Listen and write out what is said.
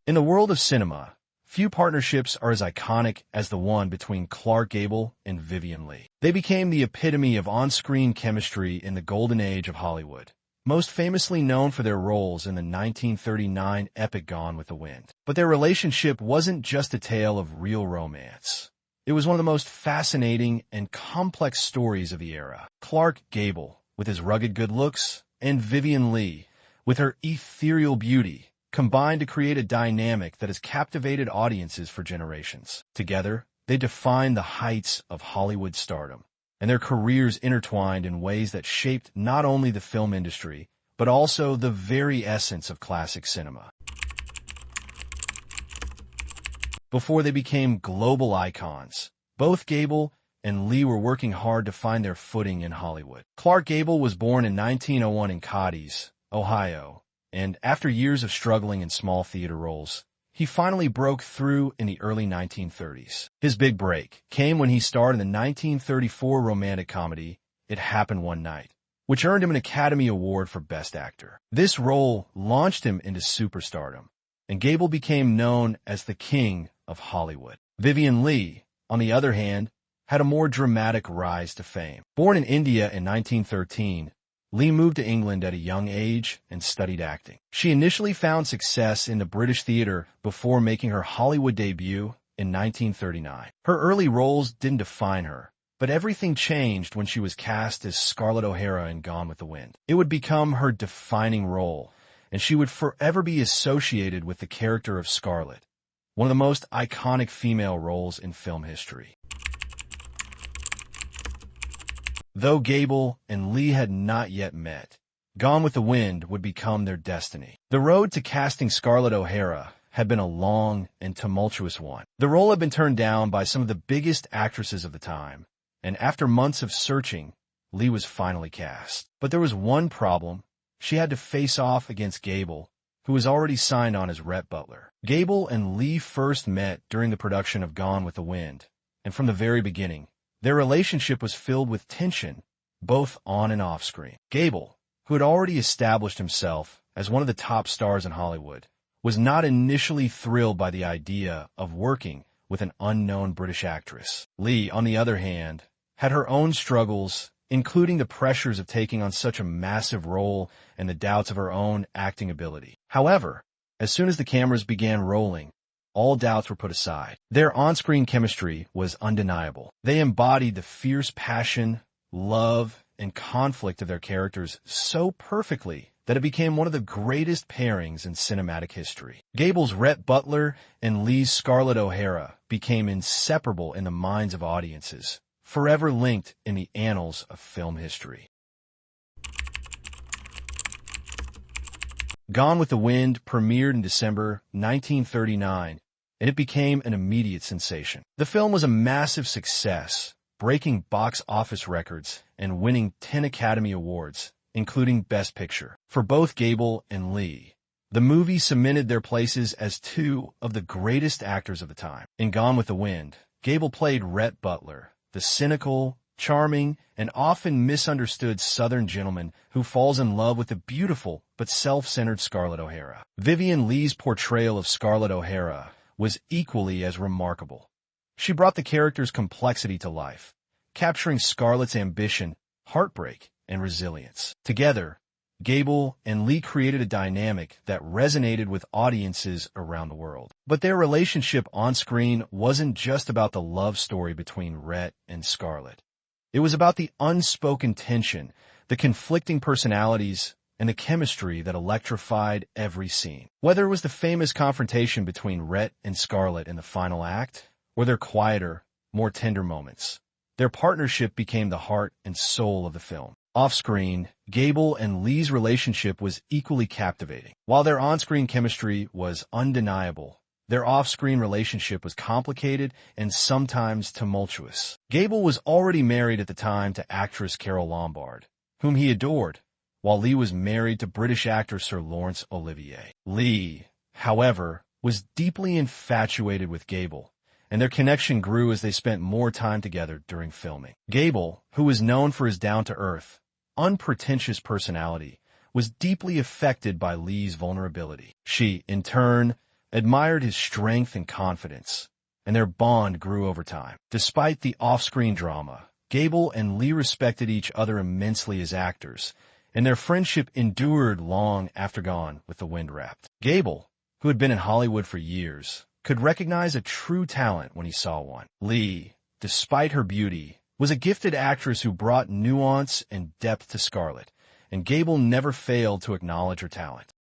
In the world of cinema, few partnerships are as iconic as the one between Clark Gable and Vivien Leigh. They became the epitome of on-screen chemistry in the golden age of Hollywood, most famously known for their roles in the 1939 epic Gone with the Wind. But their relationship wasn't just a tale of real romance. It was one of the most fascinating and complex stories of the era. Clark Gable, with his rugged good looks, and Vivien Leigh, with her ethereal beauty, combined to create a dynamic that has captivated audiences for generations. Together, they defined the heights of Hollywood stardom, and their careers intertwined in ways that shaped not only the film industry, but also the very essence of classic cinema. Before they became global icons, both Gable and Leigh were working hard to find their footing in Hollywood. Clark Gable was born in 1901 in Cadiz, Ohio, and after years of struggling in small theater roles, he finally broke through in the early 1930s. His big break came when he starred in the 1934 romantic comedy It Happened One Night, which earned him an Academy Award for Best Actor. This role launched him into superstardom, and Gable became known as the King of Hollywood. Vivien Leigh, on the other hand, had a more dramatic rise to fame. Born in India in 1913, Leigh moved to England at a young age and studied acting. She initially found success in the British theater before making her Hollywood debut in 1939. Her early roles didn't define her, but everything changed when she was cast as Scarlett O'Hara in Gone with the Wind. It would become her defining role, and she would forever be associated with the character of Scarlett, one of the most iconic female roles in film history. Though Gable and Leigh had not yet met, Gone with the Wind would become their destiny. The road to casting Scarlett O'Hara had been a long and tumultuous one. The role had been turned down by some of the biggest actresses of the time, and after months of searching, Leigh was finally cast. But there was one problem. She had to face off against Gable, who was already signed on as Rhett Butler. Gable and Leigh first met during the production of Gone with the Wind, and from the very beginning, their relationship was filled with tension, both on and off screen. Gable, who had already established himself as one of the top stars in Hollywood, was not initially thrilled by the idea of working with an unknown British actress. Leigh, on the other hand, had her own struggles, including the pressures of taking on such a massive role and the doubts of her own acting ability. However, as soon as the cameras began rolling, all doubts were put aside. Their on-screen chemistry was undeniable. They embodied the fierce passion, love, and conflict of their characters so perfectly that it became one of the greatest pairings in cinematic history. Gable's Rhett Butler and Leigh's Scarlett O'Hara became inseparable in the minds of audiences, forever linked in the annals of film history. Gone with the Wind premiered in December 1939, and it became an immediate sensation. The film was a massive success, breaking box office records and winning 10 Academy Awards, including Best Picture. For both Gable and Leigh, the movie cemented their places as two of the greatest actors of the time. In Gone with the Wind, Gable played Rhett Butler, the cynical, charming, and often misunderstood Southern gentleman who falls in love with the beautiful but self-centered Scarlett O'Hara. Vivien Leigh's portrayal of Scarlett O'Hara was equally as remarkable. She brought the character's complexity to life, capturing Scarlett's ambition, heartbreak, and resilience. Together, Gable and Leigh created a dynamic that resonated with audiences around the world. But their relationship on screen wasn't just about the love story between Rhett and Scarlett. It was about the unspoken tension, the conflicting personalities, and the chemistry that electrified every scene. Whether it was the famous confrontation between Rhett and Scarlett in the final act, or their quieter, more tender moments, their partnership became the heart and soul of the film. Off-screen, Gable and Leigh's relationship was equally captivating. While their on-screen chemistry was undeniable, their off-screen relationship was complicated and sometimes tumultuous. Gable was already married at the time to actress Carole Lombard, whom he adored, while Leigh was married to British actor Sir Laurence Olivier. Leigh, however, was deeply infatuated with Gable, and their connection grew as they spent more time together during filming. Gable, who was known for his down-to-earth, unpretentious personality, was deeply affected by Leigh's vulnerability. She, in turn, admired his strength and confidence, and their bond grew over time. Despite the off-screen drama, Gable and Leigh respected each other immensely as actors, and their friendship endured long after Gone with the Wind wrapped. Gable, who had been in Hollywood for years, could recognize a true talent when he saw one. Leigh, despite her beauty, was a gifted actress who brought nuance and depth to Scarlett, and Gable never failed to acknowledge her talent.